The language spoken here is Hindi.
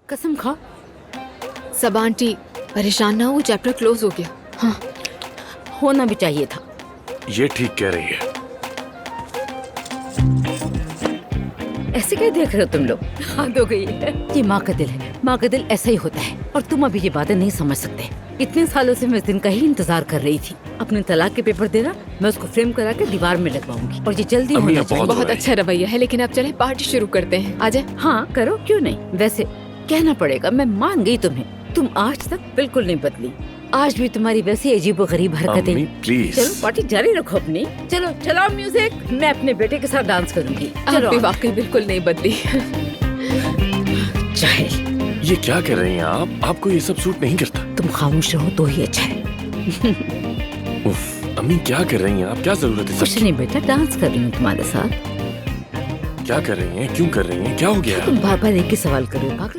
कसम खा। सब आंटी परेशान ना हो, चैप्टर क्लोज हो गया। हाँ, होना भी चाहिए था। ये ठीक कह रही है। ऐसे क्या देख रहे हो तुम लोग? हद हो गई है। ये माँ का दिल है, माँ का दिल ऐसा ही होता है। और तुम अभी ये बातें नहीं समझ सकते। इतने सालों से मैं इस दिन का ही इंतजार कर रही थी। अपने तलाक के पेपर देना, मैं उसको फ्रेम करा के दीवार में लगवाऊंगी और ये जल्दी अम्मी, होना अब चाहिए। बहुत अच्छा रवैया है, लेकिन अब चले पार्टी शुरू करते हैं। आ जाए। हाँ करो, क्यों नहीं। वैसे कहना पड़ेगा, मैं मान गई तुम्हें। तुम आज तक बिल्कुल नहीं बदली। आज भी तुम्हारी वैसी अजीबोगरीब अम्मी हरकतें। प्लीज। चलो पार्टी जारी रखो अपनी। चलो चलाओ म्यूजिक। मैं अपने बेटे के साथ डांस करूंगी। आप चलो। भी वाकई बिल्कुल नहीं बदली। चाहे ये क्या कर रही हैं आप? आपको ये सब सूट नहीं करता। तुम खामोश रहो तो ही अच्छा है। उफ, अम्मी क्या कर रही हैं आप? क्या जरूरत है कुछ सबकी? नहीं बेटा, डांस कर रही हूँ तुम्हारे साथ। क्या कर रही हैं? क्यों कर रही हैं? क्या हो गया? तुम बार बार एक ही सवाल कर रहे हो पागल।